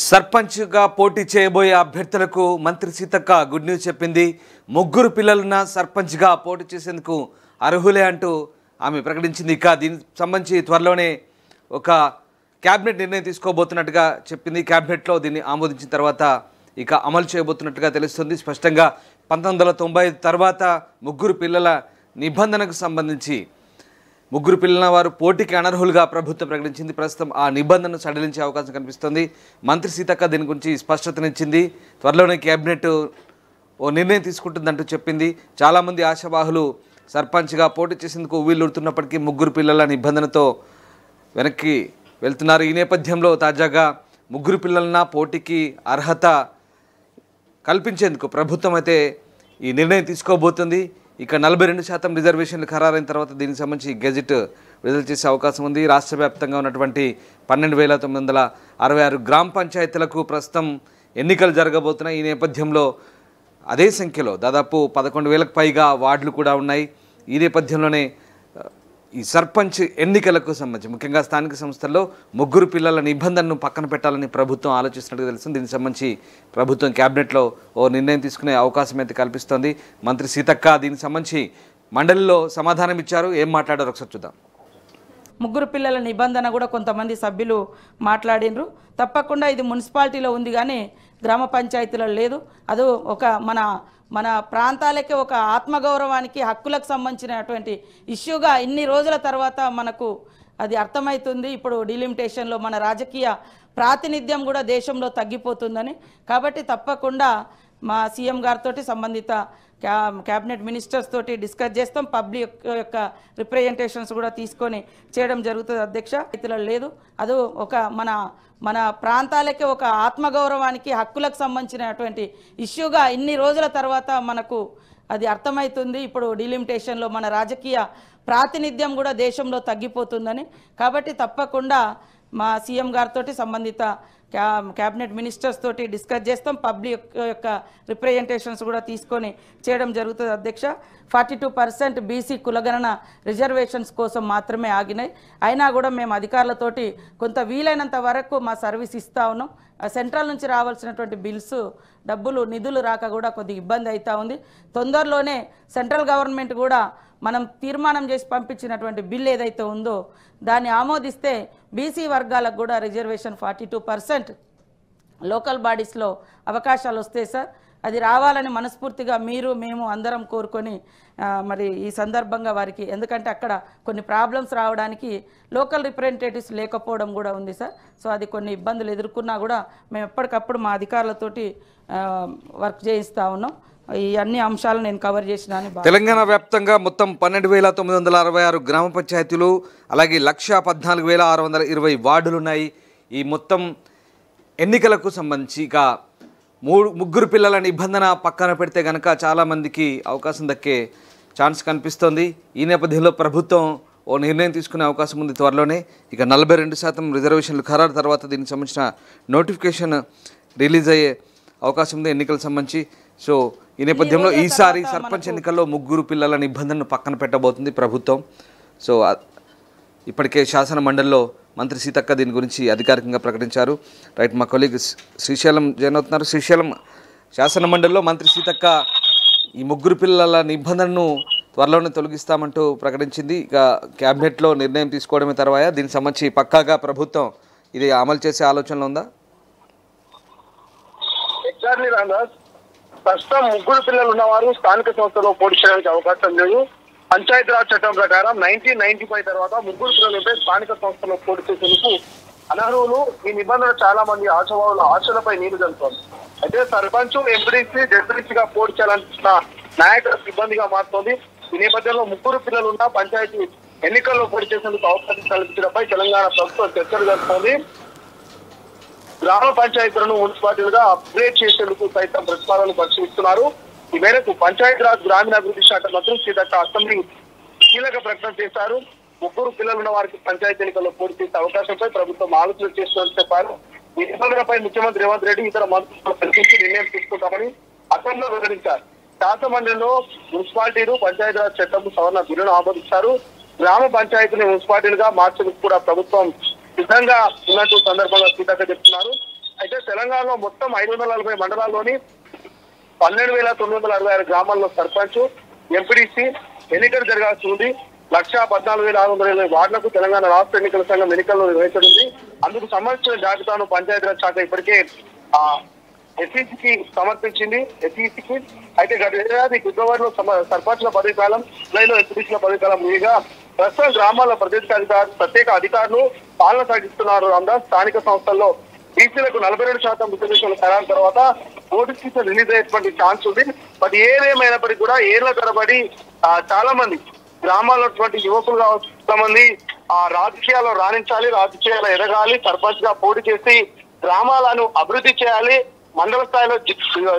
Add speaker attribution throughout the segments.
Speaker 1: సర్పంచ్గా పోటీ చేయబోయే అభ్యర్థులకు మంత్రి సీతక్క గుడ్ న్యూస్ చెప్పింది. ముగ్గురు పిల్లలున్న సర్పంచ్గా పోటీ చేసేందుకు అర్హులే అంటూ ఆమె ప్రకటించింది. ఇక దీనికి సంబంధించి త్వరలోనే ఒక క్యాబినెట్ నిర్ణయం తీసుకోబోతున్నట్టుగా చెప్పింది. క్యాబినెట్లో దీన్ని ఆమోదించిన తర్వాత ఇక అమలు చేయబోతున్నట్టుగా తెలుస్తుంది. స్పష్టంగా 1995 తర్వాత ముగ్గురు పిల్లల నిబంధనకు సంబంధించి ముగ్గురు పిల్లల వారు పోటీకి అనర్హులుగా ప్రభుత్వం ప్రకటించింది. ప్రస్తుతం ఆ నిబంధనను సడలించే అవకాశం కనిపిస్తుంది. మంత్రి సీతక్క దీని గురించి స్పష్టతనిచ్చింది. త్వరలోనే కేబినెట్ ఓ నిర్ణయం తీసుకుంటుందంటూ చెప్పింది. చాలామంది ఆశావాహులు సర్పంచ్గా పోటీ చేసేందుకు వీళ్ళుడుతున్నప్పటికీ ముగ్గురు పిల్లల నిబంధనతో వెనక్కి వెళ్తున్నారు. ఈ నేపథ్యంలో తాజాగా ముగ్గురు పిల్లలన పోటీకి అర్హత కల్పించేందుకు ప్రభుత్వం అయితే ఈ నిర్ణయం తీసుకోబోతుంది. ఇక 42% రిజర్వేషన్లు ఖరారైన తర్వాత దీనికి సంబంధించి గెజెట్ విడుదల చేసే అవకాశం ఉంది. రాష్ట్ర వ్యాప్తంగా ఉన్నటువంటి 12,966 గ్రామ పంచాయతీలకు ప్రస్తుతం ఎన్నికలు జరగబోతున్నాయి. ఈ నేపథ్యంలో అదే సంఖ్యలో దాదాపు 11,000కు పైగా వార్డులు కూడా ఉన్నాయి. ఈ నేపథ్యంలోనే ఈ సర్పంచ్ ఎన్నికలకు సంబంధించి ముఖ్యంగా స్థానిక సంస్థల్లో ముగ్గురు పిల్లల నిబంధనను పక్కన పెట్టాలని ప్రభుత్వం ఆలోచిస్తున్నట్టుగా తెలుస్తుంది. దీనికి సంబంధించి ప్రభుత్వం క్యాబినెట్లో ఓ నిర్ణయం తీసుకునే అవకాశం అయితే కల్పిస్తోంది. మంత్రి సీతక్క దీనికి సంబంధించి మండలిలో సమాధానం ఇచ్చారు. ఏం మాట్లాడారో ఒకసారి చూద్దాం.
Speaker 2: ముగ్గురు పిల్లల నిబంధన కూడా కొంతమంది సభ్యులు మాట్లాడినరు. తప్పకుండా ఇది మున్సిపాలిటీలో ఉంది కానీ గ్రామ పంచాయతీలో లేదు. అది ఒక మన ప్రాంతాలకే ఒక ఆత్మగౌరవానికి హక్కులకు సంబంధించినటువంటి ఇష్యూగా ఇన్ని రోజుల తర్వాత మనకు అది అర్థమవుతుంది. ఇప్పుడు డిలిమిటేషన్లో మన రాజకీయ ప్రాతినిధ్యం కూడా దేశంలో తగ్గిపోతుందని. కాబట్టి తప్పకుండా మా సీఎం గారితో సంబంధిత క్యాబినెట్ మినిస్టర్స్ తోటి డిస్కస్ చేస్తాం. పబ్లిక్ యొక్క రిప్రజెంటేషన్స్ కూడా తీసుకొని చేయడం జరుగుతుంది. అధ్యక్ష ఇతరులు లేదు. అది ఒక మన ప్రాంతాలకే ఒక ఆత్మగౌరవానికి హక్కులకు సంబంధించినటువంటి ఇష్యూగా ఇన్ని రోజుల తర్వాత మనకు అది అర్థమవుతుంది. ఇప్పుడు డిలిమిటేషన్లో మన రాజకీయ ప్రాతినిధ్యం కూడా దేశంలో తగ్గిపోతుందని. కాబట్టి తప్పకుండా మా సీఎం గారితో సంబంధిత క్యాబినెట్ మినిస్టర్స్ తోటి డిస్కస్ చేస్తాం. పబ్లిక్ యొక్క రిప్రజెంటేషన్స్ కూడా తీసుకొని చేయడం జరుగుతుంది. అధ్యక్ష 42% బీసీ కులగణన రిజర్వేషన్స్ కోసం మాత్రమే ఆగినాయి. అయినా కూడా మేము అధికారులతోటి కొంత వీలైనంత వరకు మా సర్వీస్ ఇస్తూ ఉన్నాం. సెంట్రల్ నుంచి రావాల్సినటువంటి బిల్స్ డబ్బులు నిధులు రాక కూడా కొద్దిగా ఇబ్బంది అవుతూ ఉంది. తొందరలోనే సెంట్రల్ గవర్నమెంట్ కూడా మనం తీర్మానం చేసి పంపించినటువంటి బిల్ ఏదైతే ఉందో దాన్ని ఆమోదిస్తే బీసీ వర్గాలకు కూడా రిజర్వేషన్ 42% లోకల్ బాడీస్లో అవకాశాలు వస్తాయి సార్. అది రావాలని మనస్ఫూర్తిగా మేము అందరం కోరుకొని మరి ఈ సందర్భంగా వారికి, ఎందుకంటే అక్కడ కొన్ని ప్రాబ్లమ్స్ రావడానికి లోకల్ రిప్రజెంటేటివ్స్ లేకపోవడం కూడా ఉంది సార్. సో అది కొన్ని ఇబ్బందులు ఎదుర్కొన్నా కూడా మేము ఎప్పటికప్పుడు మా అధికారులతోటి వర్క్ చేయిస్తూ ఉన్నాం. ఈ అన్ని అంశాలు నేను కవర్ చేసినాను.
Speaker 1: తెలంగాణ వ్యాప్తంగా మొత్తం 12,966 గ్రామ పంచాయతీలు అలాగే 1,14,620 వార్డులు ఉన్నాయి. ఈ మొత్తం ఎన్నికలకు సంబంధించి ఇక ముగ్గురు పిల్లల నిబంధన పక్కన పెడితే కనుక చాలామందికి అవకాశం దక్కే ఛాన్స్ కనిపిస్తోంది. ఈ నేపథ్యంలో ప్రభుత్వం ఓ నిర్ణయం తీసుకునే అవకాశం ఉంది త్వరలోనే. ఇక 42% రిజర్వేషన్లు ఖరారు తర్వాత దీనికి సంబంధించిన నోటిఫికేషన్ రిలీజ్ అయ్యే అవకాశం ఉంది ఎన్నికలకు సంబంధించి. సో ఈ నేపథ్యంలో ఈసారి సర్పంచ్ ఎన్నికల్లో ముగ్గురు పిల్లల నిబంధనను పక్కన పెట్టబోతుంది ప్రభుత్వం. సో ఇప్పటికే శాసన మండలిలో మంత్రి సీతక్క దీని గురించి అధికారికంగా ప్రకటించారు. రైట్, మా కొలీగ్ శ్రీశైలం జాయిన్ అవుతున్నారు. శ్రీశైలం, శాసన మండలిలో మంత్రి సీతక్క ఈ ముగ్గురు పిల్లల నిబంధనను త్వరలోనే తొలగిస్తామంటూ ప్రకటించింది. ఇక క్యాబినెట్లో నిర్ణయం తీసుకోవడమే తర్వాత దీనికి సంబంధించి పక్కాగా ప్రభుత్వం ఇది అమలు చేసే ఆలోచనలో ఉందా?
Speaker 3: ప్రస్తుతం ముగ్గురు పిల్లలు ఉన్నవారు స్థానిక సంస్థలో పోటీ చేయడానికి అవకాశం లేదు. పంచాయతీరాజ్ చట్టం ప్రకారం 1995 తర్వాత ముగ్గురు పిల్లలుంటే స్థానిక సంస్థలో పోటీ చేసేందుకు అనర్హులు. ఈ నిబంధన చాలా మంది ఆశావాహుల ఆశలపై నీరు జరుగుతోంది. అయితే సర్పంచ్, ఎంపీడీసీ, జెడ్పీడీసీగా పోటీ చేయాలనుకున్న నాయకులకు ఇబ్బందిగా మారుతోంది. ఈ నేపథ్యంలో ముగ్గురు పిల్లలున్న పంచాయతీ ఎన్నికల్లో పోటీ చేసేందుకు అవకాశం కల్పించడంపై తెలంగాణ ప్రభుత్వం చర్చలు జరుపుతోంది. గ్రామ పంచాయతీలను మున్సిపాలిటీలుగా అప్గ్రేడ్ చేసేందుకు సైతం ప్రతిపాదనలు పరిశీలిస్తున్నారు. ఈ మేరకు పంచాయతీరాజ్ గ్రామీణాభివృద్ధి శాఖ మంత్రి సీతక్క అసెంబ్లీ కీలక ప్రకటన చేశారు. ముగ్గురు పిల్లలున్న వారికి పంచాయతీ ఎన్నికల్లో పోటీ చేసే అవకాశంపై ప్రభుత్వం ఆలోచన చేస్తున్నట్టు చెప్పారు. ఈ నిబంధనపై ముఖ్యమంత్రి రేవంత్ రెడ్డి ఇతర మంత్రులతో చర్చించి నిర్ణయం తీసుకుంటామని అసెంబ్లీలో వెల్లడించారు. శాసన మండలిలో మున్సిపాలిటీలు పంచాయతీరాజ్ చట్టం సవరణ బిల్లును ఆమోదించారు. గ్రామ పంచాయతీని మున్సిపాలిటీలుగా మార్చేందుకు కూడా ప్రభుత్వం సిద్ధంగా ఉన్నట్టు సందర్భంగా సీతక్క చెప్తున్నారు. అయితే అయితే తెలంగాణలో మొత్తం 540 మండలాల్లోని 12,966 గ్రామాల్లో సర్పంచ్ ఎంపీడీసీ ఎన్నికలు జరగాల్సి ఉంది. 1,14,620 వార్డులకు తెలంగాణ రాష్ట్ర ఎన్నికల సంఘం ఎన్నికల్లో నిర్వహించనుంది. అందుకు సంబంధించిన జాబితాను పంచాయతీరాజ్ శాఖ ఇప్పటికే ఎస్ఈసికి సమర్పించింది. ఎస్ఈసికి అయితే గత ఏడాది ఫిబ్రవరిలో సర్పంచ్ల పదవి కాలం, జూలైలో ఎంపీడీసీల పదవి కాలం ముగిగా ప్రస్తుతం గ్రామాల ప్రత్యేక అధికారులు పాలన సాగిస్తున్నారు. రామదాస్ స్థానిక సంస్థల్లో బీసీలకు 42% రిజర్వేషన్లు ఖరారు తర్వాత నోటిఫికేషన్ రిలీజ్ అయ్యేటువంటి ఛాన్స్ ఉంది. బట్ ఏదేమైనప్పటికీ కూడా ఏళ్ల తరబడి చాలా మంది గ్రామాల్లో యువకులు కావచ్చు, కొంతమంది రాజకీయాల్లో రాణించాలి, రాజకీయాల్లో ఎదగాలి, సర్పంచ్ గా పోటీ చేసి గ్రామాలను అభివృద్ధి చేయాలి, మండల స్థాయిలో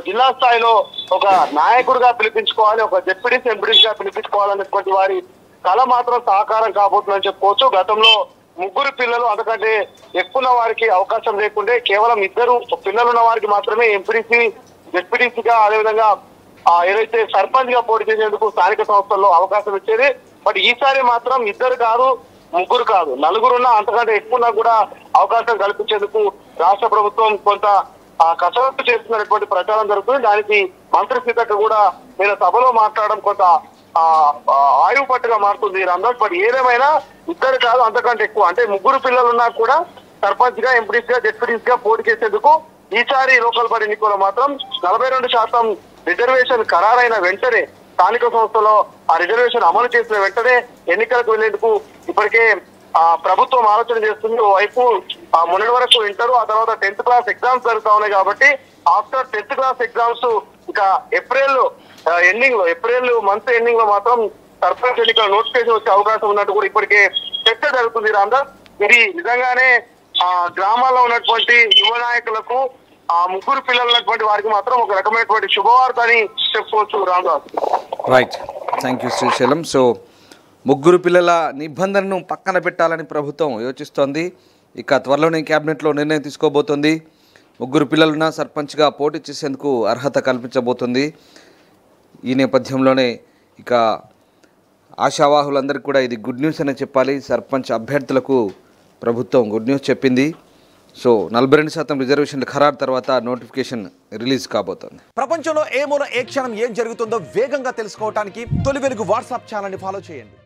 Speaker 3: జిల్లా స్థాయిలో ఒక నాయకుడిగా పిలిపించుకోవాలి, ఒక డిప్యూటీ ఎంపీడీ గా పిలిపించుకోవాలనేటువంటి వారి కళ మాత్రం సాకారం కాబోతుందని చెప్పుకోవచ్చు. గతంలో 3 పిల్లలు అంతకంటే ఎక్కువ వారికి అవకాశం లేకుండే కేవలం 2 పిల్లలు ఉన్న వారికి మాత్రమే ఎంపీడీసీ డిప్యూటీసీగా అదేవిధంగా ఏదైతే సర్పంచ్ గా పోటీ చేసేందుకు స్థానిక సంస్థల్లో అవకాశం ఇచ్చేది. బట్ ఈసారి మాత్రం 2 కాదు, 3 కాదు, 4 ఉన్నా అంతకంటే ఎక్కువ కూడా అవకాశం కల్పించేందుకు రాష్ట్ర ప్రభుత్వం కొంత కసరత్తు చేస్తున్నటువంటి ప్రచారం జరుగుతుంది. దానికి మంత్రి సీతక్క కూడా నేను సభలో మాట్లాడడం కొంత ఆయువు పట్టుగా మారుతుంది రామదాస్. బట్ ఏదేమైనా 2 కాదు అంతకంటే ఎక్కువ అంటే 3 పిల్లలు ఉన్నా కూడా సర్పంచ్ గా ఎంపీడీసీ గా డిప్యూటీస్ గా పోటీ చేసేందుకు ఈసారి లోకల్ బాడీ ఎన్నికల్లో మాత్రం 42% రిజర్వేషన్ ఖరారైన వెంటనే స్థానిక సంస్థలో ఆ రిజర్వేషన్ అమలు చేసిన వెంటనే ఎన్నికలకు వెళ్లేందుకు ఇప్పటికే ప్రభుత్వం ఆలోచన చేస్తుంది. ఓవైపు మొన్నటి వరకు ఇంటర్, ఆ తర్వాత 10th క్లాస్ ఎగ్జామ్స్ జరుగుతా ఉన్నాయి కాబట్టి ఆఫ్టర్ 10th క్లాస్ ఎగ్జామ్స్ ఇక ఏప్రిల్ మంత్ ఎండింగ్ లో మాత్రం సర్పంచ్ ఎన్నికల నోటిఫికేషన్ వచ్చే అవకాశం ఉన్నట్టు కూడా ఇప్పటికే చర్చ జరుగుతుంది రామదాస్. ఇది నిజంగానే గ్రామాల్లో ఉన్నటువంటి యువ నాయకులకు 3 పిల్లలు ఉన్నటువంటి వారికి మాత్రం ఒక రకమైనటువంటి శుభవార్త అని చెప్పుకోవచ్చు Ramdas.
Speaker 1: Right, thank you Srisailam. So 3 పిల్లల నిబంధనను పక్కన పెట్టాలని ప్రభుత్వం యోచిస్తోంది. ఇక త్వరలోనే క్యాబినెట్లో నిర్ణయం తీసుకోబోతోంది. 3 పిల్లలున్న సర్పంచ్గా పోటీ చేసేందుకు అర్హత కల్పించబోతుంది. ఈ నేపథ్యంలోనే ఇక ఆశావాహులందరికీ కూడా ఇది గుడ్ న్యూస్ అనే చెప్పాలి. సర్పంచ్ అభ్యర్థులకు ప్రభుత్వం గుడ్ న్యూస్ చెప్పింది. సో 42% రిజర్వేషన్లు ఖరారు తర్వాత నోటిఫికేషన్ రిలీజ్ కాబోతోంది.
Speaker 4: ప్రపంచంలో ఏ మూల ఏ క్షణం ఏం జరుగుతుందో వేగంగా తెలుసుకోవడానికి తొలి వెలుగు వాట్సాప్ ఛానల్ని ఫాలో చేయండి.